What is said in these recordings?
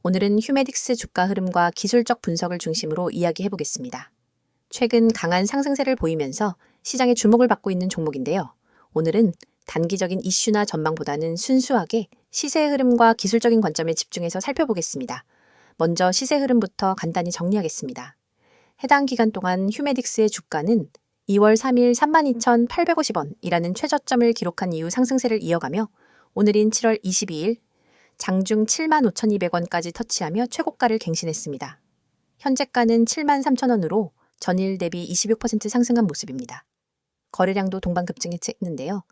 오늘은 휴메딕스 주가 흐름과 기술적 분석을 중심으로 이야기해 보겠습니다. 최근 강한 상승세를 보이면서 시장의 주목을 받고 있는 종목인데요. 오늘은 단기적인 이슈나 전망보다는 순수하게 시세 흐름과 기술적인 관점에 집중해서 살펴보겠습니다. 먼저 시세 흐름부터 간단히 정리하겠습니다. 해당 기간 동안 휴메딕스의 주가는 2월 3일 32,850원이라는 최저점을 기록한 이후 상승세를 이어가며 오늘인 7월 22일 장중 75,200원까지 터치하며 최고가를 갱신했습니다. 현재가는 73,000원으로 전일 대비 26% 상승한 모습입니다. 거래량도 동반 급증했는데요.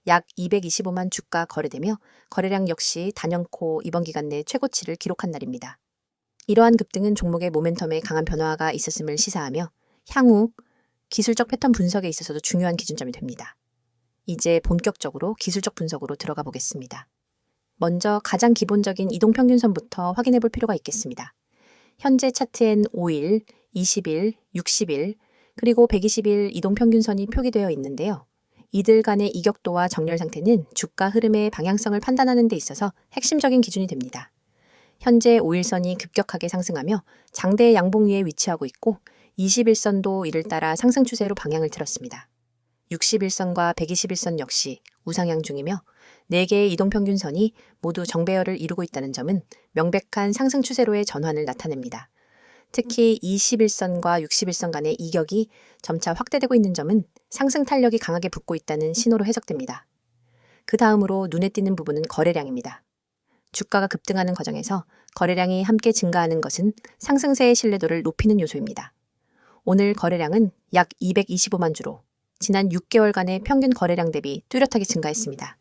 약 225만 주가 거래되며 거래량 역시 단연코 이번 기간 내 최고치를 기록한 날입니다. 이러한 급등은 종목의 모멘텀에 강한 변화가 있었음을 시사하며 향후 기술적 패턴 분석에 있어서도 중요한 기준점이 됩니다. 이제 본격적으로 기술적 분석으로 들어가 보겠습니다. 먼저 가장 기본적인 이동평균선부터 확인해 볼 필요가 있겠습니다. 현재 차트엔 5일, 20일, 60일, 그리고 120일 이동평균선이 표기되어 있는데요. 이들 간의 이격도와 정렬 상태는 주가 흐름의 방향성을 판단하는 데 있어서 핵심적인 기준이 됩니다. 현재 5일선이 급격하게 상승하며 장대 양봉 위에 위치하고 있고 21선도 이를 따라 상승 추세로 방향을 틀었습니다. 61선과 121선 역시 우상향 중이며 4개의 이동평균선이 모두 정배열을 이루고 있다는 점은 명백한 상승 추세로의 전환을 나타냅니다. 특히 21선과 61선 간의 이격이 점차 확대되고 있는 점은 상승 탄력이 강하게 붙고 있다는 신호로 해석됩니다. 그 다음으로 눈에 띄는 부분은 거래량입니다. 주가가 급등하는 과정에서 거래량이 함께 증가하는 것은 상승세의 신뢰도를 높이는 요소입니다. 오늘 거래량은 약 225만 주로 지난 6개월간의 평균 거래량 대비 뚜렷하게 증가했습니다.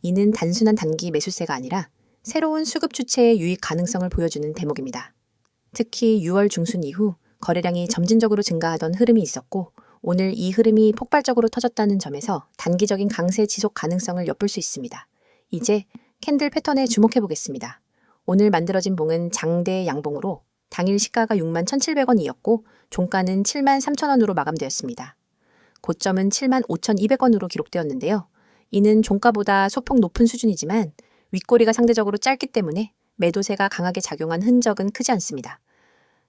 이는 단순한 단기 매수세가 아니라 새로운 수급 주체의 유입 가능성을 보여주는 대목입니다. 특히 6월 중순 이후 거래량이 점진적으로 증가하던 흐름이 있었고 오늘 이 흐름이 폭발적으로 터졌다는 점에서 단기적인 강세 지속 가능성을 엿볼 수 있습니다. 이제 캔들 패턴에 주목해 보겠습니다. 오늘 만들어진 봉은 장대 양봉으로 당일 시가가 61,700원이었고 종가는 73,000원으로 마감되었습니다. 고점은 75,200원으로 기록되었는데요. 이는 종가보다 소폭 높은 수준이지만 윗꼬리가 상대적으로 짧기 때문에 매도세가 강하게 작용한 흔적은 크지 않습니다.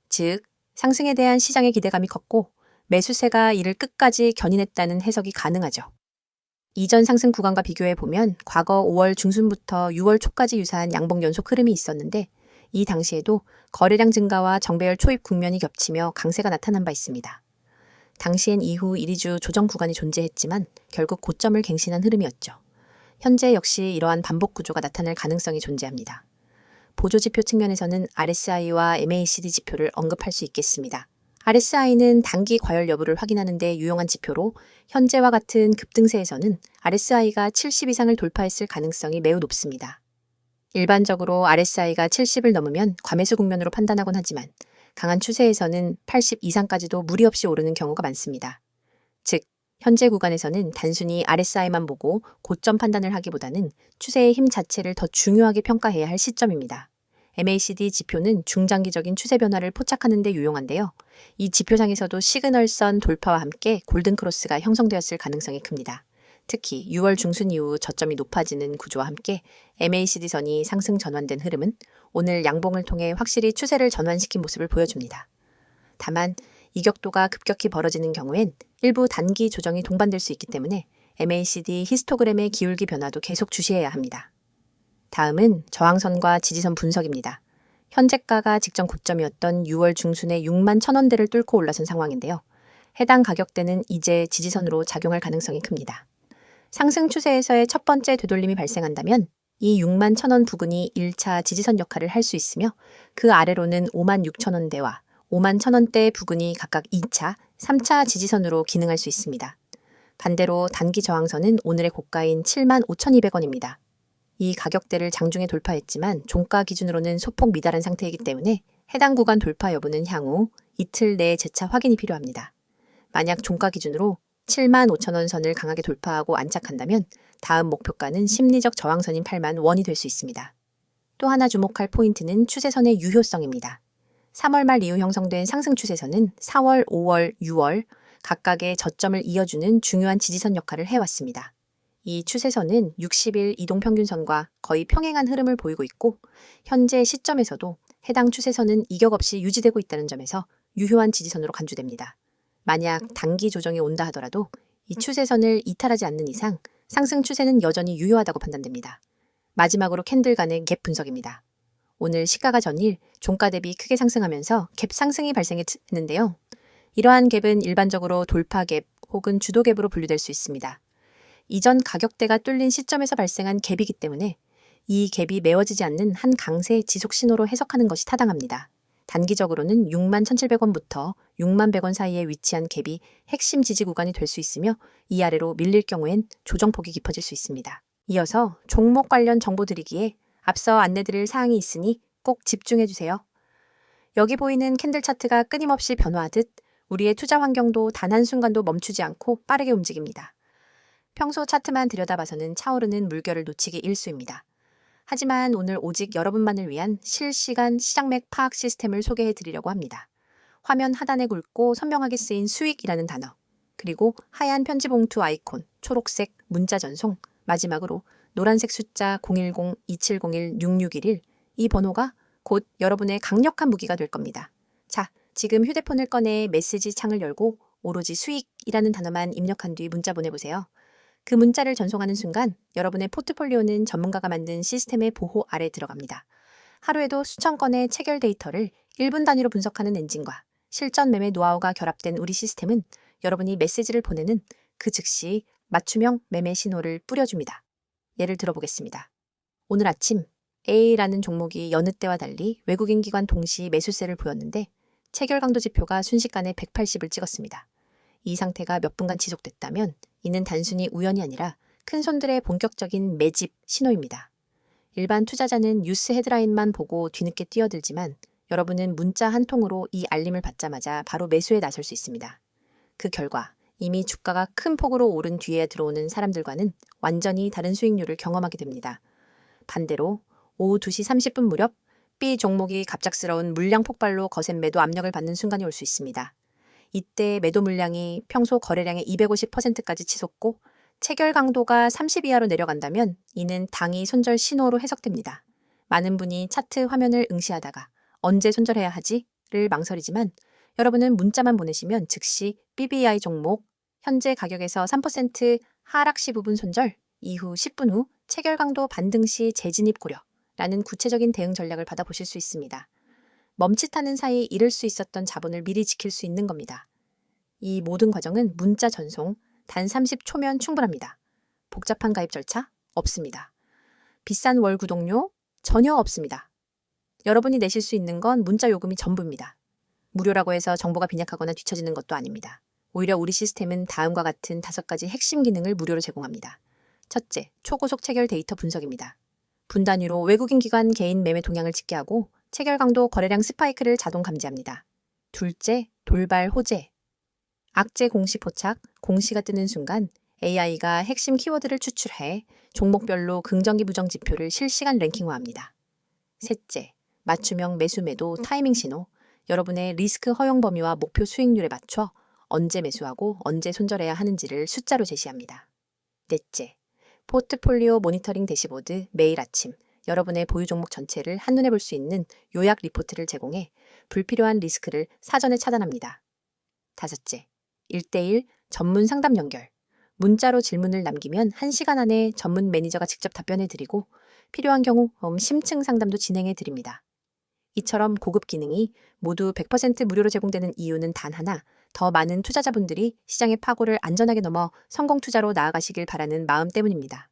즉, 상승에 대한 시장의 기대감이 컸고 매수세가 이를 끝까지 견인했다는 해석이 가능하죠. 이전 상승 구간과 비교해 보면 과거 5월 중순부터 6월 초까지 유사한 양봉 연속 흐름이 있었는데 이 당시에도 거래량 증가와 정배열 초입 국면이 겹치며 강세가 나타난 바 있습니다. 당시엔 이후 1~2주 조정 구간이 존재했지만 결국 고점을 갱신한 흐름이었죠. 현재 역시 이러한 반복 구조가 나타날 가능성이 존재합니다. 보조지표 측면에서는 RSI와 MACD 지표를 언급할 수 있겠습니다. RSI는 단기 과열 여부를 확인하는 데 유용한 지표로 현재와 같은 급등세에서는 RSI가 70 이상을 돌파했을 가능성이 매우 높습니다. 일반적으로 RSI가 70을 넘으면 과매수 국면으로 판단하곤 하지만 강한 추세에서는 80 이상까지도 무리 없이 오르는 경우가 많습니다. 즉, 현재 구간에서는 단순히 RSI만 보고 고점 판단을 하기보다는 추세의 힘 자체를 더 중요하게 평가해야 할 시점입니다. MACD 지표는 중장기적인 추세 변화를 포착하는 데 유용한데요. 이 지표상에서도 시그널선 돌파와 함께 골든크로스가 형성되었을 가능성이 큽니다. 특히 6월 중순 이후 저점이 높아지는 구조와 함께 MACD선이 상승 전환된 흐름은 오늘 양봉을 통해 확실히 추세를 전환시킨 모습을 보여줍니다. 다만 이격도가 급격히 벌어지는 경우엔 일부 단기 조정이 동반될 수 있기 때문에 MACD 히스토그램의 기울기 변화도 계속 주시해야 합니다. 다음은 저항선과 지지선 분석입니다. 현재가가 직전 고점이었던 6월 중순의 61,000원대를 뚫고 올라선 상황인데요. 해당 가격대는 이제 지지선으로 작용할 가능성이 큽니다. 상승 추세에서의 첫 번째 되돌림이 발생한다면 이 61,000원 부근이 1차 지지선 역할을 할 수 있으며 그 아래로는 56,000원대와 51,000원대 부근이 각각 2차, 3차 지지선으로 기능할 수 있습니다. 반대로 단기 저항선은 오늘의 고가인 75,200원입니다. 이 가격대를 장중에 돌파했지만 종가 기준으로는 소폭 미달한 상태이기 때문에 해당 구간 돌파 여부는 향후 이틀 내에 재차 확인이 필요합니다. 만약 종가 기준으로 75,000원 선을 강하게 돌파하고 안착한다면 다음 목표가는 심리적 저항선인 80,000원이 될 수 있습니다. 또 하나 주목할 포인트는 추세선의 유효성입니다. 3월 말 이후 형성된 상승 추세선은 4월, 5월, 6월 각각의 저점을 이어주는 중요한 지지선 역할을 해왔습니다. 이 추세선은 60일 이동평균선과 거의 평행한 흐름을 보이고 있고 현재 시점에서도 해당 추세선은 이격 없이 유지되고 있다는 점에서 유효한 지지선으로 간주됩니다. 만약 단기 조정이 온다 하더라도 이 추세선을 이탈하지 않는 이상 상승 추세는 여전히 유효하다고 판단됩니다. 마지막으로 캔들 간의 갭 분석입니다. 오늘 시가가 전일 종가 대비 크게 상승하면서 갭 상승이 발생했는데요. 이러한 갭은 일반적으로 돌파 갭 혹은 주도 갭으로 분류될 수 있습니다. 이전 가격대가 뚫린 시점에서 발생한 갭이기 때문에 이 갭이 메워지지 않는 한 강세 지속 신호로 해석하는 것이 타당합니다. 단기적으로는 61,700원부터 61,100원 사이에 위치한 갭이 핵심 지지 구간이 될 수 있으며 이 아래로 밀릴 경우엔 조정폭이 깊어질 수 있습니다. 이어서 종목 관련 정보 드리기에 앞서 안내드릴 사항이 있으니 꼭 집중해주세요. 여기 보이는 캔들 차트가 끊임없이 변화하듯 우리의 투자 환경도 단 한순간도 멈추지 않고 빠르게 움직입니다. 평소 차트만 들여다봐서는 차오르는 물결을 놓치기 일쑤입니다. 하지만 오늘 오직 여러분만을 위한 실시간 시장맥 파악 시스템을 소개해 드리려고 합니다. 화면 하단에 굵고 선명하게 쓰인 수익이라는 단어, 그리고 하얀 편지 봉투 아이콘, 초록색 문자 전송, 마지막으로 노란색 숫자 010-2701-6611, 이 번호가 곧 여러분의 강력한 무기가 될 겁니다. 자, 지금 휴대폰을 꺼내 메시지 창을 열고 오로지 수익이라는 단어만 입력한 뒤 문자 보내보세요. 그 문자를 전송하는 순간 여러분의 포트폴리오는 전문가가 만든 시스템의 보호 아래 들어갑니다. 하루에도 수천 건의 체결 데이터를 1분 단위로 분석하는 엔진과 실전 매매 노하우가 결합된 우리 시스템은 여러분이 메시지를 보내는 그 즉시 맞춤형 매매 신호를 뿌려줍니다. 예를 들어보겠습니다. 오늘 아침 A라는 종목이 여느 때와 달리 외국인 기관 동시 매수세를 보였는데 체결 강도 지표가 순식간에 180을 찍었습니다. 이 상태가 몇 분간 지속됐다면 이는 단순히 우연이 아니라 큰손들의 본격적인 매집 신호입니다. 일반 투자자는 뉴스 헤드라인만 보고 뒤늦게 뛰어들지만 여러분은 문자 한 통으로 이 알림을 받자마자 바로 매수에 나설 수 있습니다. 그 결과 이미 주가가 큰 폭으로 오른 뒤에 들어오는 사람들과는 완전히 다른 수익률을 경험하게 됩니다. 반대로 오후 2시 30분 무렵 B 종목이 갑작스러운 물량 폭발로 거센 매도 압력을 받는 순간이 올 수 있습니다. 이때 매도 물량이 평소 거래량의 250%까지 치솟고 체결 강도가 30 이하로 내려간다면 이는 당위 손절 신호로 해석됩니다. 많은 분이 차트 화면을 응시하다가 언제 손절해야 하지를 망설이지만 여러분은 문자만 보내시면 즉시 BBI 종목 현재 가격에서 3% 하락 시 부분 손절, 이후 10분 후 체결 강도 반등 시 재진입 고려라는 구체적인 대응 전략을 받아보실 수 있습니다. 멈칫하는 사이 잃을 수 있었던 자본을 미리 지킬 수 있는 겁니다. 이 모든 과정은 문자 전송 단 30초면 충분합니다. 복잡한 가입 절차 없습니다. 비싼 월 구독료 전혀 없습니다. 여러분이 내실 수 있는 건 문자 요금이 전부입니다. 무료라고 해서 정보가 빈약하거나 뒤처지는 것도 아닙니다. 오히려 우리 시스템은 다음과 같은 5가지 핵심 기능을 무료로 제공합니다. 첫째, 초고속 체결 데이터 분석입니다. 분 단위로 외국인 기관 개인 매매 동향을 집계하고 체결 강도 거래량 스파이크를 자동 감지합니다. 둘째, 돌발 호재. 악재 공시 포착, 공시가 뜨는 순간 AI가 핵심 키워드를 추출해 종목별로 긍정기 부정 지표를 실시간 랭킹화합니다. 셋째, 맞춤형 매수 매도 타이밍 신호. 여러분의 리스크 허용 범위와 목표 수익률에 맞춰 언제 매수하고 언제 손절해야 하는지를 숫자로 제시합니다. 넷째, 포트폴리오 모니터링 대시보드 매일 아침 여러분의 보유 종목 전체를 한눈에 볼 수 있는 요약 리포트를 제공해 불필요한 리스크를 사전에 차단합니다. 다섯째, 1대1 전문 상담 연결. 문자로 질문을 남기면 1시간 안에 전문 매니저가 직접 답변해 드리고 필요한 경우 심층 상담도 진행해 드립니다. 이처럼 고급 기능이 모두 100% 무료로 제공되는 이유는 단 하나, 더 많은 투자자분들이 시장의 파고를 안전하게 넘어 성공 투자로 나아가시길 바라는 마음 때문입니다.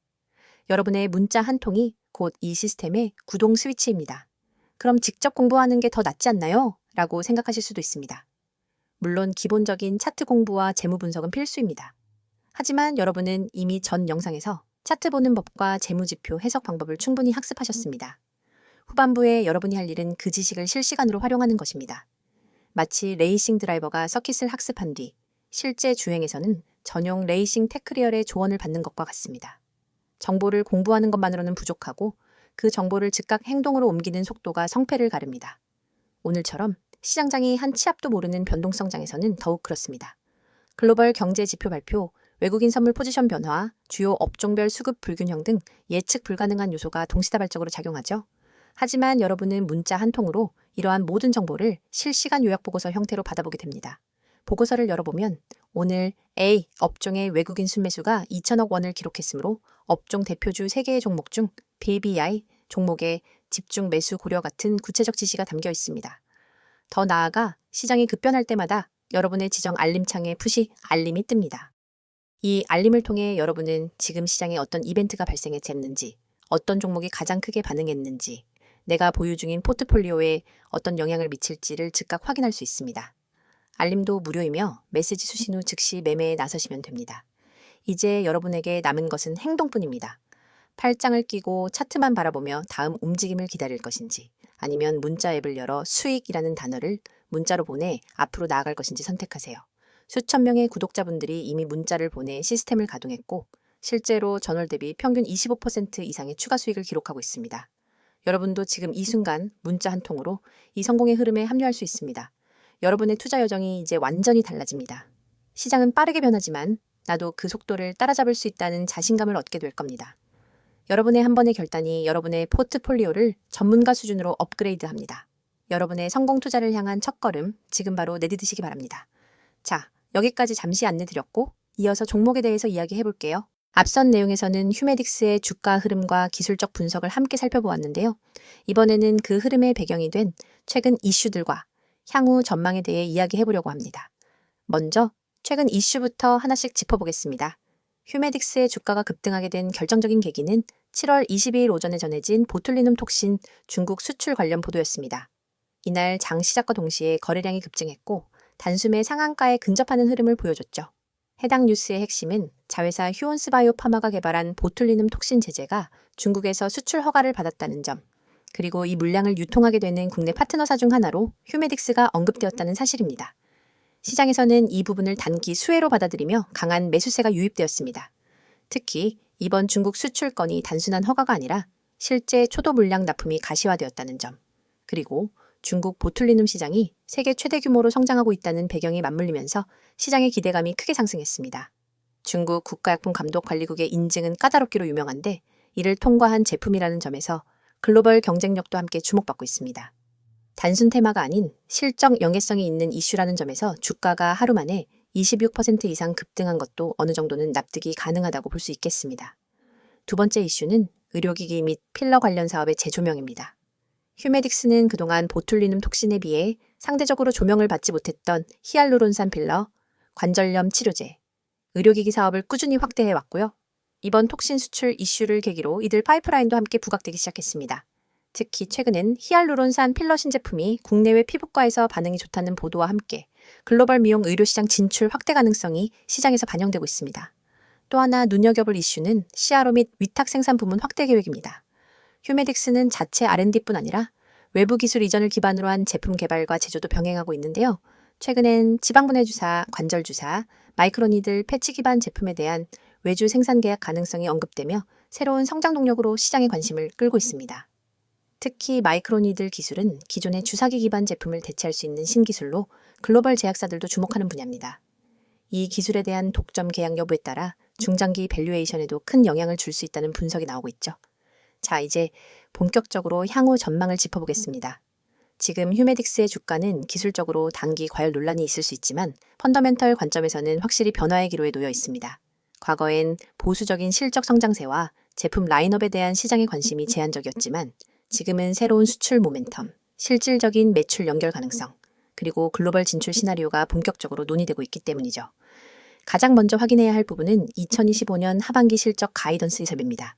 여러분의 문자 한 통이 곧 이 시스템의 구동 스위치입니다. 그럼 직접 공부하는 게 더 낫지 않나요? 라고 생각하실 수도 있습니다. 물론 기본적인 차트 공부와 재무 분석은 필수입니다. 하지만 여러분은 이미 전 영상에서 차트 보는 법과 재무지표 해석 방법을 충분히 학습하셨습니다. 후반부에 여러분이 할 일은 그 지식을 실시간으로 활용하는 것입니다. 마치 레이싱 드라이버가 서킷을 학습한 뒤 실제 주행에서는 전용 레이싱 테크리얼의 조언을 받는 것과 같습니다. 정보를 공부하는 것만으로는 부족하고 그 정보를 즉각 행동으로 옮기는 속도가 성패를 가릅니다. 오늘처럼 시장장이 한 치 앞도 모르는 변동성장에서는 더욱 그렇습니다. 글로벌 경제 지표 발표, 외국인 선물 포지션 변화, 주요 업종별 수급 불균형 등 예측 불가능한 요소가 동시다발적으로 작용하죠. 하지만 여러분은 문자 한 통으로 이러한 모든 정보를 실시간 요약보고서 형태로 받아보게 됩니다. 보고서를 열어보면 오늘 A 업종의 외국인 순매수가 2천억 원을 기록했으므로 업종 대표주 3개의 종목 중 BBI 종목의 집중 매수 고려 같은 구체적 지시가 담겨 있습니다. 더 나아가 시장이 급변할 때마다 여러분의 지정 알림창에 푸시 알림이 뜹니다. 이 알림을 통해 여러분은 지금 시장에 어떤 이벤트가 발생했는지, 어떤 종목이 가장 크게 반응했는지, 내가 보유 중인 포트폴리오에 어떤 영향을 미칠지를 즉각 확인할 수 있습니다. 알림도 무료이며 메시지 수신 후 즉시 매매에 나서시면 됩니다. 이제 여러분에게 남은 것은 행동뿐입니다. 팔짱을 끼고 차트만 바라보며 다음 움직임을 기다릴 것인지, 아니면 문자 앱을 열어 수익이라는 단어를 문자로 보내 앞으로 나아갈 것인지 선택하세요. 수천 명의 구독자분들이 이미 문자를 보내 시스템을 가동했고 실제로 전월 대비 평균 25% 이상의 추가 수익을 기록하고 있습니다. 여러분도 지금 이 순간 문자 한 통으로 이 성공의 흐름에 합류할 수 있습니다. 여러분의 투자 여정이 이제 완전히 달라집니다. 시장은 빠르게 변하지만 나도 그 속도를 따라잡을 수 있다는 자신감을 얻게 될 겁니다. 여러분의 한 번의 결단이 여러분의 포트폴리오를 전문가 수준으로 업그레이드합니다. 여러분의 성공 투자를 향한 첫걸음 지금 바로 내디디시기 바랍니다. 자, 여기까지 잠시 안내드렸고 이어서 종목에 대해서 이야기해 볼게요. 앞선 내용에서는 휴메딕스의 주가 흐름과 기술적 분석을 함께 살펴보았는데요. 이번에는 그 흐름의 배경이 된 최근 이슈들과 향후 전망에 대해 이야기해 보려고 합니다. 먼저 최근 이슈부터 하나씩 짚어보겠습니다. 휴메딕스의 주가가 급등하게 된 결정적인 계기는 7월 22일 오전에 전해진 보툴리눔 톡신 중국 수출 관련 보도였습니다. 이날 장 시작과 동시에 거래량이 급증했고 단숨에 상한가에 근접하는 흐름을 보여줬죠. 해당 뉴스의 핵심은 자회사 휴온스바이오 파마가 개발한 보툴리눔 톡신 제제가 중국에서 수출 허가를 받았다는 점, 그리고 이 물량을 유통하게 되는 국내 파트너사 중 하나로 휴메딕스가 언급되었다는 사실입니다. 시장에서는 이 부분을 단기 수혜로 받아들이며 강한 매수세가 유입되었습니다. 특히 이번 중국 수출 건이 단순한 허가가 아니라 실제 초도 물량 납품이 가시화되었다는 점, 그리고 중국 보툴리눔 시장이 세계 최대 규모로 성장하고 있다는 배경이 맞물리면서 시장의 기대감이 크게 상승했습니다. 중국 국가약품감독관리국의 인증은 까다롭기로 유명한데 이를 통과한 제품이라는 점에서 글로벌 경쟁력도 함께 주목받고 있습니다. 단순 테마가 아닌 실적 연계성이 있는 이슈라는 점에서 주가가 하루 만에 26% 이상 급등한 것도 어느 정도는 납득이 가능하다고 볼 수 있겠습니다. 두 번째 이슈는 의료기기 및 필러 관련 사업의 재조명입니다. 휴메딕스는 그동안 보툴리눔 톡신에 비해 상대적으로 조명을 받지 못했던 히알루론산 필러, 관절염 치료제, 의료기기 사업을 꾸준히 확대해 왔고요. 이번 톡신 수출 이슈를 계기로 이들 파이프라인도 함께 부각되기 시작했습니다. 특히 최근엔 히알루론산 필러 신제품이 국내외 피부과에서 반응이 좋다는 보도와 함께 글로벌 미용 의료시장 진출 확대 가능성이 시장에서 반영되고 있습니다. 또 하나 눈여겨볼 이슈는 CRO 및 위탁 생산 부문 확대 계획입니다. 휴메딕스는 자체 R&D뿐 아니라 외부 기술 이전을 기반으로 한 제품 개발과 제조도 병행하고 있는데요. 최근엔 지방분해 주사, 관절 주사, 마이크로니들 패치 기반 제품에 대한 외주 생산 계약 가능성이 언급되며 새로운 성장 동력으로 시장의 관심을 끌고 있습니다. 특히 마이크로니들 기술은 기존의 주사기 기반 제품을 대체할 수 있는 신기술로 글로벌 제약사들도 주목하는 분야입니다. 이 기술에 대한 독점 계약 여부에 따라 중장기 밸류에이션에도 큰 영향을 줄 수 있다는 분석이 나오고 있죠. 자, 이제 본격적으로 향후 전망을 짚어보겠습니다. 지금 휴메딕스의 주가는 기술적으로 단기 과열 논란이 있을 수 있지만 펀더멘털 관점에서는 확실히 변화의 기로에 놓여 있습니다. 과거엔 보수적인 실적 성장세와 제품 라인업에 대한 시장의 관심이 제한적이었지만 지금은 새로운 수출 모멘텀, 실질적인 매출 연결 가능성, 그리고 글로벌 진출 시나리오가 본격적으로 논의되고 있기 때문이죠. 가장 먼저 확인해야 할 부분은 2025년 하반기 실적 가이던스 예습입니다.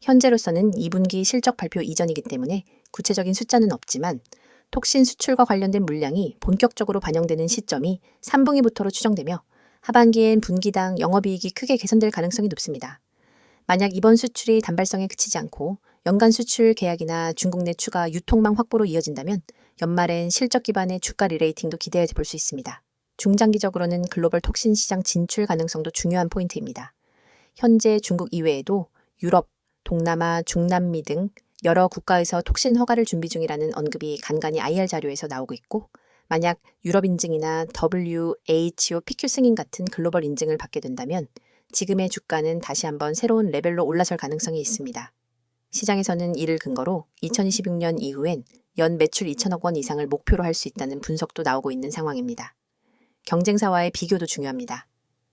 현재로서는 2분기 실적 발표 이전이기 때문에 구체적인 숫자는 없지만 톡신 수출과 관련된 물량이 본격적으로 반영되는 시점이 3분기부터로 추정되며 하반기엔 분기당 영업이익이 크게 개선될 가능성이 높습니다. 만약 이번 수출이 단발성에 그치지 않고 연간 수출 계약이나 중국 내 추가 유통망 확보로 이어진다면 연말엔 실적 기반의 주가 리레이팅도 기대해 볼 수 있습니다. 중장기적으로는 글로벌 톡신 시장 진출 가능성도 중요한 포인트입니다. 현재 중국 이외에도 유럽, 동남아, 중남미 등 여러 국가에서 톡신 허가를 준비 중이라는 언급이 간간히 IR 자료에서 나오고 있고 만약 유럽 인증이나 WHO, PQ 승인 같은 글로벌 인증을 받게 된다면 지금의 주가는 다시 한번 새로운 레벨로 올라설 가능성이 있습니다. 시장에서는 이를 근거로 2026년 이후엔 연 매출 2천억 원 이상을 목표로 할 수 있다는 분석도 나오고 있는 상황입니다. 경쟁사와의 비교도 중요합니다.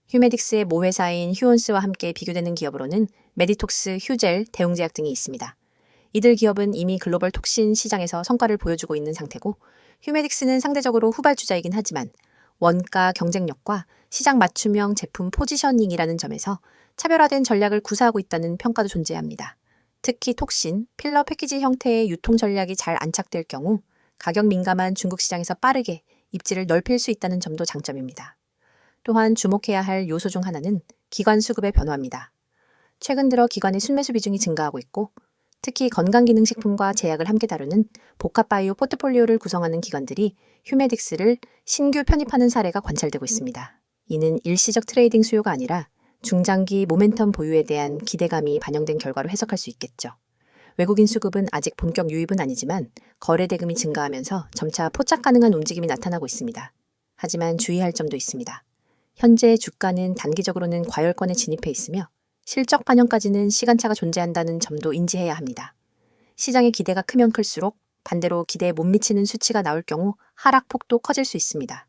휴메딕스의 모회사인 휴온스와 함께 비교되는 기업으로는 메디톡스, 휴젤, 대웅제약 등이 있습니다. 이들 기업은 이미 글로벌 톡신 시장에서 성과를 보여주고 있는 상태고 휴메딕스는 상대적으로 후발주자이긴 하지만 원가 경쟁력과 시장 맞춤형 제품 포지셔닝이라는 점에서 차별화된 전략을 구사하고 있다는 평가도 존재합니다. 특히 톡신, 필러 패키지 형태의 유통 전략이 잘 안착될 경우 가격 민감한 중국 시장에서 빠르게 입지를 넓힐 수 있다는 점도 장점입니다. 또한 주목해야 할 요소 중 하나는 기관 수급의 변화입니다. 최근 들어 기관의 순매수 비중이 증가하고 있고 특히 건강기능식품과 제약을 함께 다루는 복합바이오 포트폴리오를 구성하는 기관들이 휴메딕스를 신규 편입하는 사례가 관찰되고 있습니다. 이는 일시적 트레이딩 수요가 아니라 중장기 모멘텀 보유에 대한 기대감이 반영된 결과로 해석할 수 있겠죠. 외국인 수급은 아직 본격 유입은 아니지만 거래 대금이 증가하면서 점차 포착 가능한 움직임이 나타나고 있습니다. 하지만 주의할 점도 있습니다. 현재 주가는 단기적으로는 과열권에 진입해 있으며 실적 반영까지는 시간차가 존재한다는 점도 인지해야 합니다. 시장의 기대가 크면 클수록 반대로 기대에 못 미치는 수치가 나올 경우 하락폭도 커질 수 있습니다.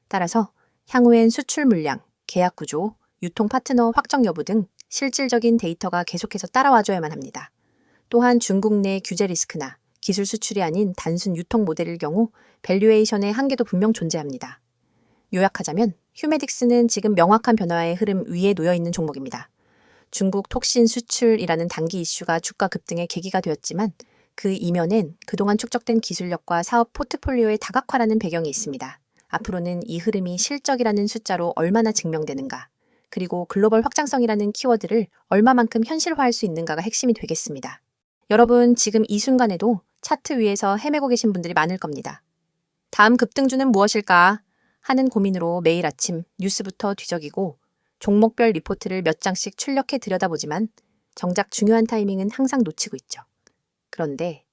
따라서 향후엔 수출 물량, 계약 구조, 유통 파트너 확정 여부 등 실질적인 데이터가 계속해서 따라와줘야만 합니다. 또한 중국 내 규제 리스크나 기술 수출이 아닌 단순 유통 모델일 경우 밸류에이션의 한계도 분명 존재합니다. 요약하자면 휴메딕스는 지금 명확한 변화의 흐름 위에 놓여 있는 종목입니다. 중국 톡신 수출이라는 단기 이슈가 주가 급등의 계기가 되었지만 그 이면엔 그동안 축적된 기술력과 사업 포트폴리오의 다각화라는 배경이 있습니다. 앞으로는 이 흐름이 실적이라는 숫자로 얼마나 증명되는가, 그리고 글로벌 확장성이라는 키워드를 얼마만큼 현실화할 수 있는가가 핵심이 되겠습니다. 여러분, 지금 이 순간에도 차트 위에서 헤매고 계신 분들이 많을 겁니다. 다음 급등주는 무엇일까 하는 고민으로 매일 아침 뉴스부터 뒤적이고 종목별 리포트를 몇 장씩 출력해 들여다보지만 정작 중요한 타이밍은 항상 놓치고 있죠. 그런데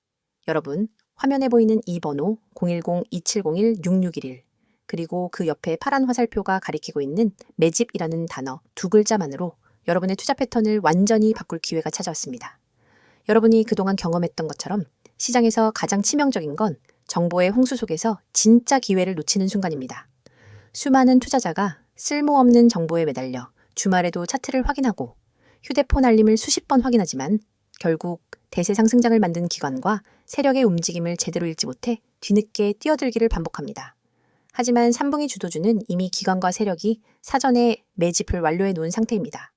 여러분, 화면에 보이는 이 번호 010-2701-6611 그리고 그 옆에 파란 화살표가 가리키고 있는 매집이라는 단어 두 글자만으로 여러분의 투자 패턴을 완전히 바꿀 기회가 찾아왔습니다. 여러분이 그동안 경험했던 것처럼 시장에서 가장 치명적인 건 정보의 홍수 속에서 진짜 기회를 놓치는 순간입니다. 수많은 투자자가 쓸모없는 정보에 매달려 주말에도 차트를 확인하고 휴대폰 알림을 수십 번 확인하지만 결국 대세 상승장을 만든 기관과 세력의 움직임을 제대로 읽지 못해 뒤늦게 뛰어들기를 반복합니다. 하지만 3분기 주도주는 이미 기관과 세력이 사전에 매집을 완료해 놓은 상태입니다.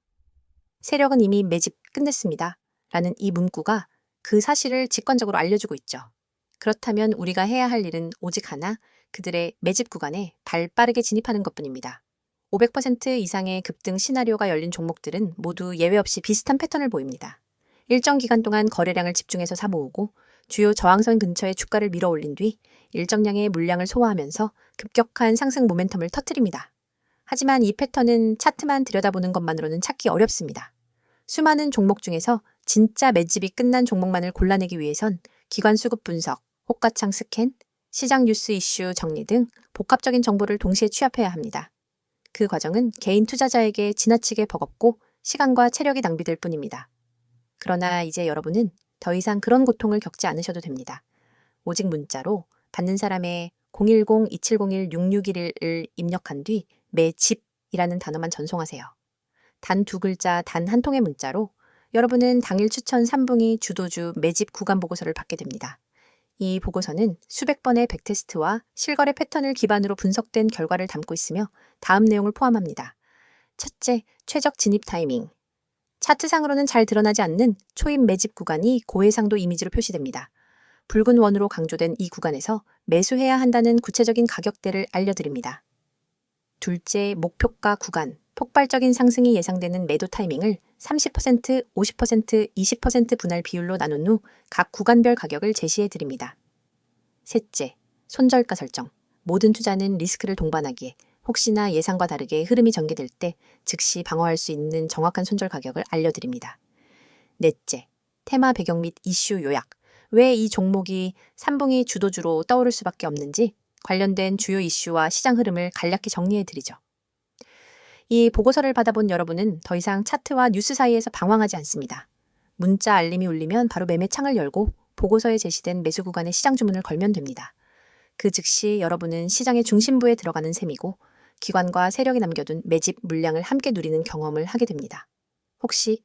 세력은 이미 매집 끝냈습니다. 라는 이 문구가 그 사실을 직관적으로 알려주고 있죠. 그렇다면 우리가 해야 할 일은 오직 하나, 그들의 매집 구간에 발 빠르게 진입하는 것뿐입니다. 500% 이상의 급등 시나리오가 열린 종목들은 모두 예외 없이 비슷한 패턴을 보입니다. 일정 기간 동안 거래량을 집중해서 사모으고 주요 저항선 근처에 주가를 밀어 올린 뒤 일정량의 물량을 소화하면서 급격한 상승 모멘텀을 터뜨립니다. 하지만 이 패턴은 차트만 들여다보는 것만으로는 찾기 어렵습니다. 수많은 종목 중에서 진짜 매집이 끝난 종목만을 골라내기 위해선 기관 수급 분석, 호가창 스캔, 시장 뉴스 이슈 정리 등 복합적인 정보를 동시에 취합해야 합니다. 그 과정은 개인 투자자에게 지나치게 버겁고 시간과 체력이 낭비될 뿐입니다. 그러나 이제 여러분은 더 이상 그런 고통을 겪지 않으셔도 됩니다. 오직 문자로 받는 사람의 010-2701-6611을 입력한 뒤 매집이라는 단어만 전송하세요. 단 두 글자, 단 한 통의 문자로 여러분은 당일 추천 3분기 주도주 매집 구간 보고서를 받게 됩니다. 이 보고서는 수백 번의 백테스트와 실거래 패턴을 기반으로 분석된 결과를 담고 있으며 다음 내용을 포함합니다. 첫째, 최적 진입 타이밍. 차트상으로는 잘 드러나지 않는 초입 매집 구간이 고해상도 이미지로 표시됩니다. 붉은 원으로 강조된 이 구간에서 매수해야 한다는 구체적인 가격대를 알려드립니다. 둘째, 목표가 구간. 폭발적인 상승이 예상되는 매도 타이밍을 30%, 50%, 20% 분할 비율로 나눈 후 각 구간별 가격을 제시해 드립니다. 셋째, 손절가 설정. 모든 투자는 리스크를 동반하기에 혹시나 예상과 다르게 흐름이 전개될 때 즉시 방어할 수 있는 정확한 손절 가격을 알려드립니다. 넷째, 테마 배경 및 이슈 요약. 왜 이 종목이 3분기 주도주로 떠오를 수밖에 없는지 관련된 주요 이슈와 시장 흐름을 간략히 정리해 드리죠. 이 보고서를 받아본 여러분은 더 이상 차트와 뉴스 사이에서 방황하지 않습니다. 문자 알림이 울리면 바로 매매창을 열고 보고서에 제시된 매수 구간의 시장 주문을 걸면 됩니다. 그 즉시 여러분은 시장의 중심부에 들어가는 셈이고 기관과 세력이 남겨둔 매집 물량을 함께 누리는 경험을 하게 됩니다. 혹시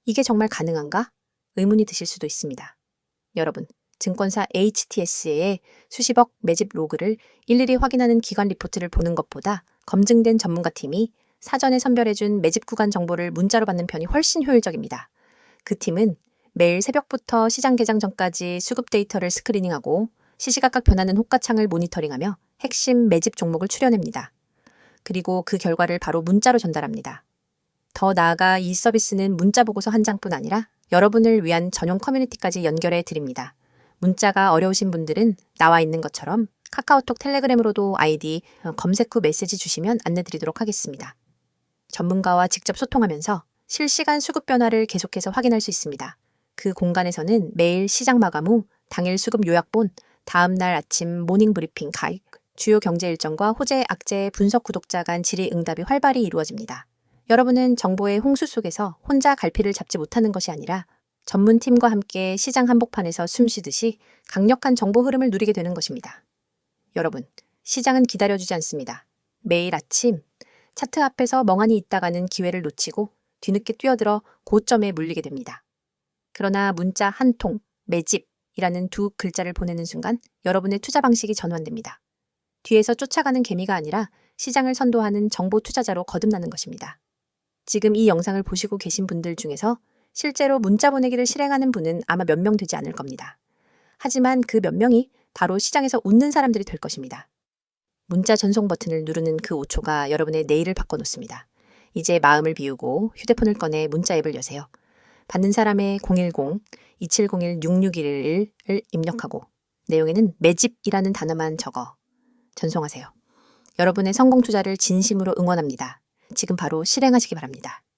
이게 정말 가능한가? 의문이 드실 수도 있습니다. 여러분, 증권사 HTS의 수십억 매집 로그를 일일이 확인하는 기관 리포트를 보는 것보다 검증된 전문가팀이 사전에 선별해준 매집 구간 정보를 문자로 받는 편이 훨씬 효율적입니다. 그 팀은 매일 새벽부터 시장 개장 전까지 수급 데이터를 스크리닝하고 시시각각 변하는 호가창을 모니터링하며 핵심 매집 종목을 추려냅니다. 그리고 그 결과를 바로 문자로 전달합니다. 더 나아가 이 서비스는 문자 보고서 한 장뿐 아니라 여러분을 위한 전용 커뮤니티까지 연결해 드립니다. 문자가 어려우신 분들은 나와 있는 것처럼 카카오톡 텔레그램으로도 아이디 검색 후 메시지 주시면 안내드리도록 하겠습니다. 전문가와 직접 소통하면서 실시간 수급 변화를 계속해서 확인할 수 있습니다. 그 공간에서는 매일 시장 마감 후 당일 수급 요약본, 다음 날 아침 모닝 브리핑 가입, 주요 경제 일정과 호재, 악재, 분석 구독자 간 질의응답이 활발히 이루어집니다. 여러분은 정보의 홍수 속에서 혼자 갈피를 잡지 못하는 것이 아니라 전문팀과 함께 시장 한복판에서 숨쉬듯이 강력한 정보 흐름을 누리게 되는 것입니다. 여러분, 시장은 기다려주지 않습니다. 매일 아침 차트 앞에서 멍하니 있다가는 기회를 놓치고 뒤늦게 뛰어들어 고점에 물리게 됩니다. 그러나 문자 한 통, 매집이라는 두 글자를 보내는 순간 여러분의 투자 방식이 전환됩니다. 뒤에서 쫓아가는 개미가 아니라 시장을 선도하는 정보 투자자로 거듭나는 것입니다. 지금 이 영상을 보시고 계신 분들 중에서 실제로 문자 보내기를 실행하는 분은 아마 몇 명 되지 않을 겁니다. 하지만 그 몇 명이 바로 시장에서 웃는 사람들이 될 것입니다. 문자 전송 버튼을 누르는 그 5초가 여러분의 내일을 바꿔놓습니다. 이제 마음을 비우고 휴대폰을 꺼내 문자 앱을 여세요. 받는 사람의 010-2701-6611을 입력하고 내용에는 매집이라는 단어만 적어 전송하세요. 여러분의 성공 투자를 진심으로 응원합니다. 지금 바로 실행하시기 바랍니다.